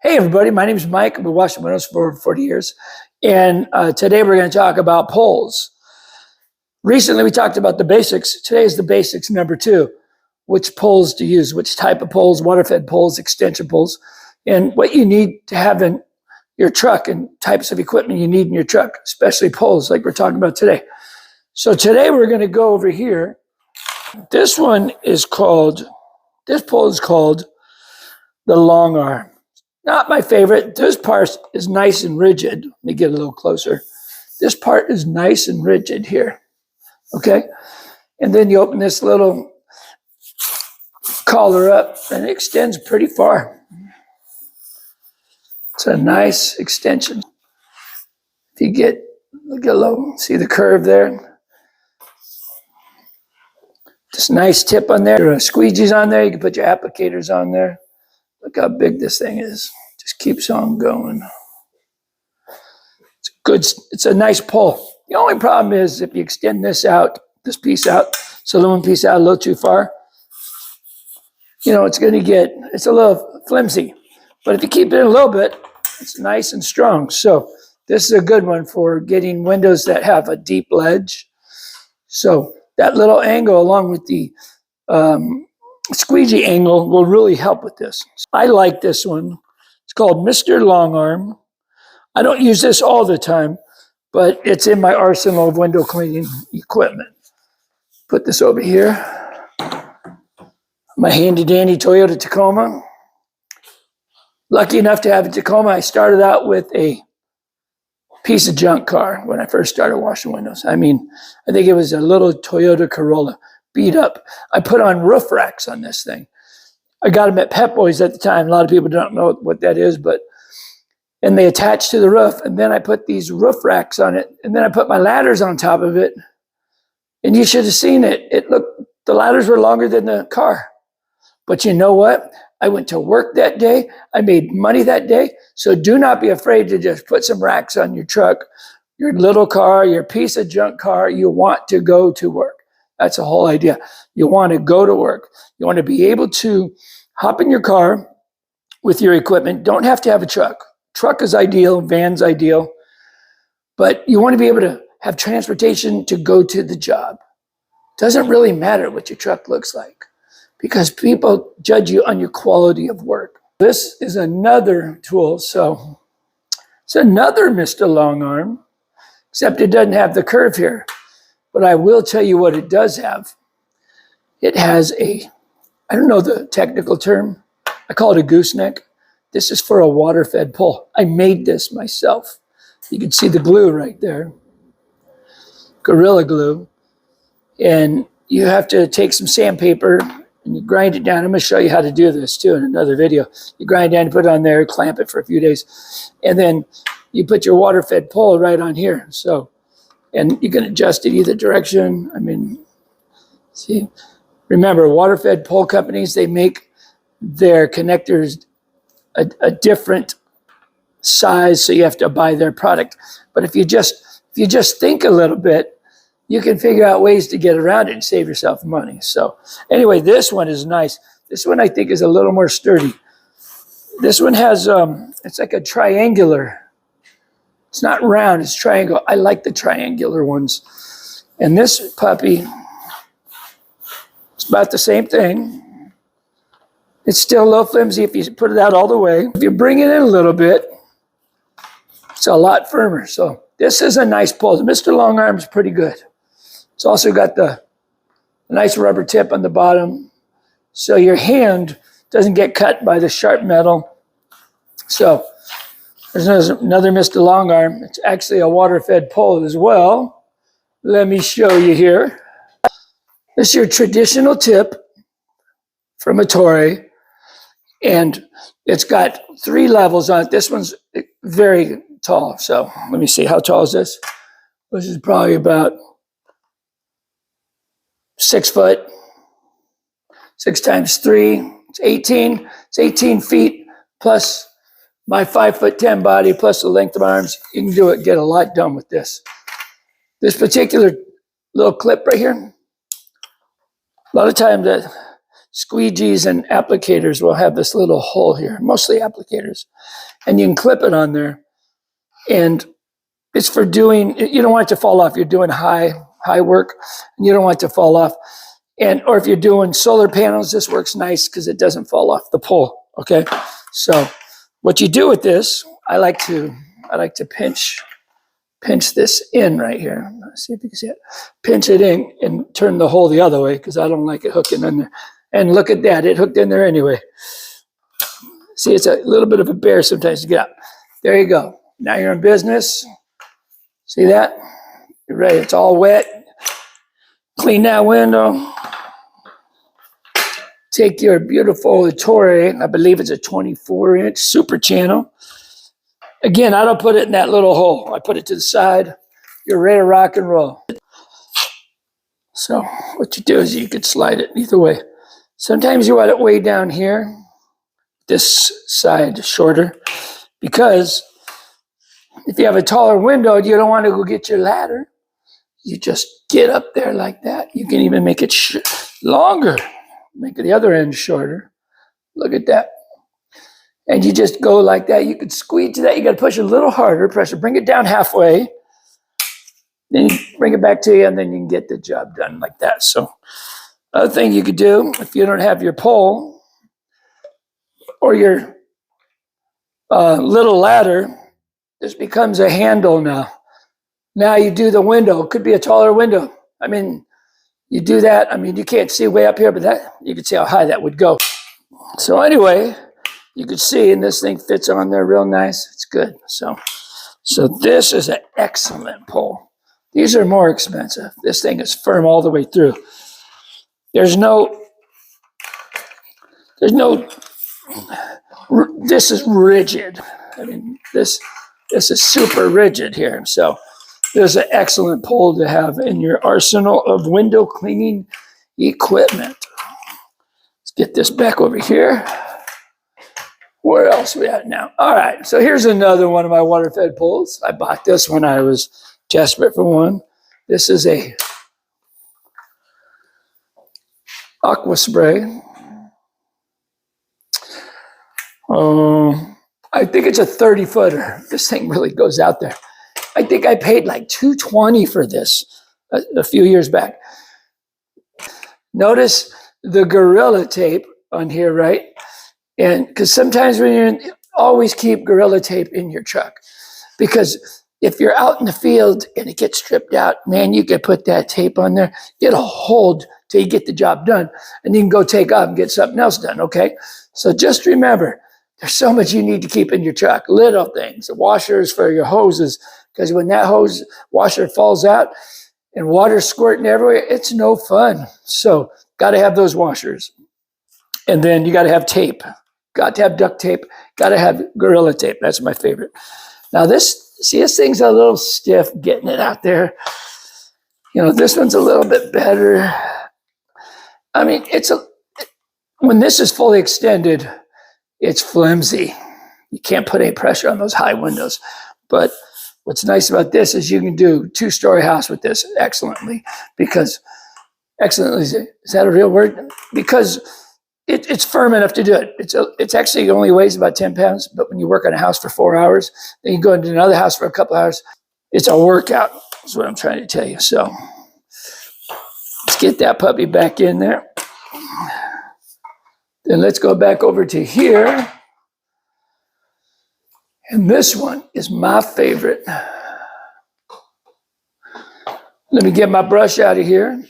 Hey everybody, my name is Mike. I've been washing windows for over 40 years. And today we're going to talk about poles. Recently we talked about the basics. Today is the basics number 2. Which poles to use, which type of poles, water-fed poles, extension poles, and what you need to have in your truck and types of equipment you need in your truck, especially poles like we're talking about today. So today we're going to go over here. This pole is called the long arm. Not my favorite. This part is nice and rigid. Let me get a little closer. This part is nice and rigid here. Okay? And then you open this little collar up and it extends pretty far. It's a nice extension. If you look a little, see the curve there? This nice tip on there. There are squeegees on there. You can put your applicators on there. Look how big this thing is. Just keeps on going. It's good. It's a nice pole. The only problem is if you extend this piece out, this aluminum piece out a little too far, it's a little flimsy. But if you keep it in a little bit, it's nice and strong. So this is a good one for getting windows that have a deep ledge. So that little angle along with the squeegee angle will really help with this. I like this one. It's called Mr. Long Arm. I don't use this all the time, but it's in my arsenal of window cleaning equipment. Put this over here. My handy dandy Toyota Tacoma. Lucky enough to have a Tacoma. I started out with a piece of junk car when I first started washing windows. I think it was a little Toyota Corolla, beat up. I put on roof racks on this thing. I got them at Pep Boys at the time. A lot of people don't know what that is, and they attach to the roof. And then I put these roof racks on it. And then I put my ladders on top of it. And you should have seen it. The ladders were longer than the car. But you know what? I went to work that day. I made money that day. So do not be afraid to just put some racks on your truck, your little car, your piece of junk car. You want to go to work. That's the whole idea. You want to go to work. You want to be able to hop in your car with your equipment. Don't have to have a truck. Truck is ideal. Van's ideal. But you want to be able to have transportation to go to the job. Doesn't really matter what your truck looks like because people judge you on your quality of work. This is another tool. So it's another Mr. Long Arm, except it doesn't have the curve here. But I will tell you what it does have. It has I don't know the technical term. I call it a gooseneck. This is for a water-fed pole. I made this myself. You can see the glue right there. Gorilla Glue. And you have to take some sandpaper and you grind it down. I'm going to show you how to do this too in another video. You grind it down, you put it on there, clamp it for a few days. And then you put your water-fed pole right on here. And you can adjust it either direction. See, remember, water-fed pole companies, they make their connectors a different size, so you have to buy their product. But if you just think a little bit, you can figure out ways to get around it and save yourself money. So anyway, this one is nice. This one I think is a little more sturdy. This one has, it's like a triangular. It's not round, it's triangle. I like the triangular ones. And this puppy, it's about the same thing. It's still a little flimsy if you put it out all the way. If you bring it in a little bit, it's a lot firmer. So this is a nice pole. The Mr. Long Arm is pretty good. It's also got the nice rubber tip on the bottom, so your hand doesn't get cut by the sharp metal. So there's another Mr. Long Arm. It's actually a water-fed pole as well. Let me show you here. This is your traditional tip from a Torrey, and it's got 3 levels on it. This one's very tall. So let me see, how tall is this? This is probably about 6 foot. 6 times 3, it's 18. It's 18 feet plus my 5'10" body plus the length of my arms. You can get a lot done with this. This particular little clip right here, a lot of times squeegees and applicators will have this little hole here, mostly applicators. And you can clip it on there. And it's for doing, you don't want it to fall off. You're doing high work, and you don't want it to fall off. Or if you're doing solar panels, this works nice because it doesn't fall off the pole, okay? So what you do with this, I like to pinch this in right here. Let's see if you can see it. Pinch it in and turn the hole the other way because I don't like it hooking in there. And look at that, it hooked in there anyway. See, it's a little bit of a bear sometimes to get out. There you go. Now you're in business. See that? You're ready. It's all wet. Clean that window. Take your beautiful Ettore, I believe it's a 24-inch super channel. Again, I don't put it in that little hole. I put it to the side. You're ready to rock and roll. So what you do is you could slide it either way. Sometimes you want it way down here, this side shorter, because if you have a taller window, you don't want to go get your ladder. You just get up there like that. You can even make it longer. Make the other end shorter. Look at that. And you just go like that. You could squeeze that. You got to push a little harder. Pressure. Bring it down halfway. Then you bring it back to you, and then you can get the job done like that. So other thing you could do, if you don't have your pole or your little ladder, this becomes a handle now. Now you do the window. It could be a taller window. I mean, you do that. I mean, you can't see way up here, but that you can see how high that would go. So anyway, you can see, and this thing fits on there real nice. It's good. So this is an excellent pole. These are more expensive. This thing is firm all the way through. This is rigid. I mean, this is super rigid here. So there's an excellent pole to have in your arsenal of window cleaning equipment. Let's get this back over here. Where else are we at now? All right, so here's another one of my water-fed poles. I bought this when I was desperate for one. This is a Aqua Spray. I think it's a 30-footer. This thing really goes out there. I think I paid like $220 for this a few years back. Notice the Gorilla Tape on here, right? And because sometimes when you're always keep Gorilla Tape in your truck, because if you're out in the field and it gets stripped out, man, you can put that tape on there. It'll hold till you get the job done, and you can go take off and get something else done, okay? So just remember, there's so much you need to keep in your truck. Little things, washers for your hoses, because when that hose washer falls out and water's squirting everywhere, it's no fun. So got to have those washers. And then you got to have tape. Got to have duct tape. Got to have Gorilla Tape. That's my favorite. Now this thing's a little stiff getting it out there. You know, this one's a little bit better. I mean, when this is fully extended, it's flimsy. You can't put any pressure on those high windows. But what's nice about this is you can do two-story house with this excellently. Excellently, is that a real word? Because it's firm enough to do it. It's actually only weighs about 10 pounds, but when you work on a house for 4 hours, then you go into another house for a couple hours, it's a workout, is what I'm trying to tell you. So let's get that puppy back in there. Then let's go back over to here. And this one is my favorite. Let me get my brush out of here.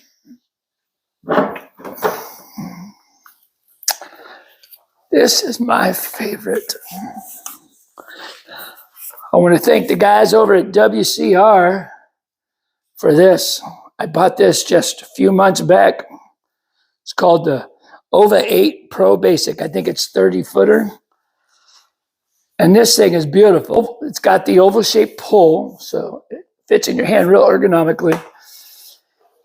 This is my favorite. I want to thank the guys over at WCR for this. I bought this just a few months back. It's called the OVA 8 Pro Basic. I think it's 30-footer. And this thing is beautiful. It's got the oval-shaped pole, so it fits in your hand real ergonomically.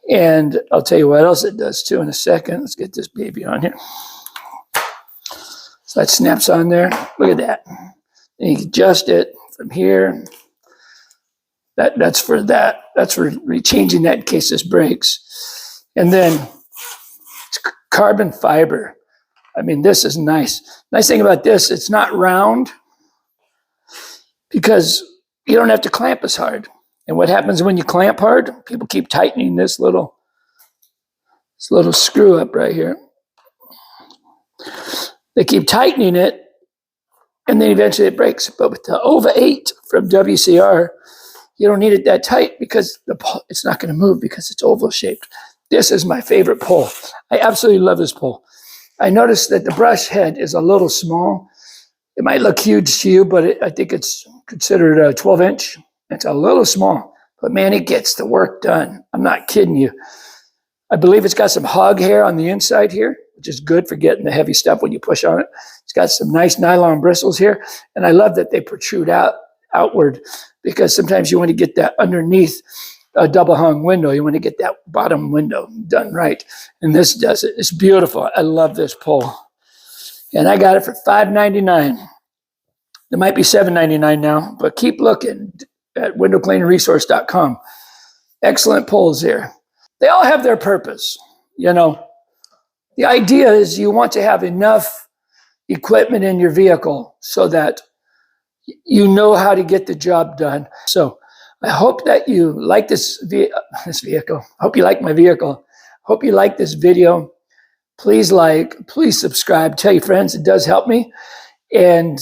And I'll tell you what else it does too in a second. Let's get this baby on here. So that snaps on there. Look at that. And you can adjust it from here. That's for changing that in case this breaks. And then it's carbon fiber. I mean, this is nice. Nice thing about this, it's not round because you don't have to clamp as hard. And what happens when you clamp hard? People keep tightening this little screw up right here. They keep tightening it, and then eventually it breaks. But with the OVA 8 from WCR, you don't need it that tight because it's not going to move because it's oval shaped. This is my favorite pole. I absolutely love this pole. I noticed that the brush head is a little small. It might look huge to you, but I think it's considered a 12-inch. It's a little small, but man, it gets the work done. I'm not kidding you. I believe it's got some hog hair on the inside here, which is good for getting the heavy stuff when you push on it. It's got some nice nylon bristles here, and I love that they protrude outward because sometimes you want to get that underneath a double hung window. You want to get that bottom window done right, and this does it. It's beautiful. I love this pole, and I got it for $5.99. It might be $7.99 now, but keep looking at windowcleaningresource.com. Excellent poles here. They all have their purpose. You know, the idea is you want to have enough equipment in your vehicle so that you know how to get the job done. So I hope that you like this vehicle. I hope you like my vehicle. Hope you like this video. Please please subscribe, tell your friends. It does help me. And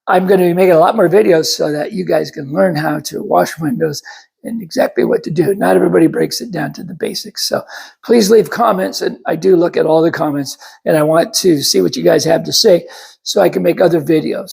I'm going to be making a lot more videos so that you guys can learn how to wash windows and exactly what to do. Not everybody breaks it down to the basics. So please leave comments, and I do look at all the comments, and I want to see what you guys have to say so I can make other videos.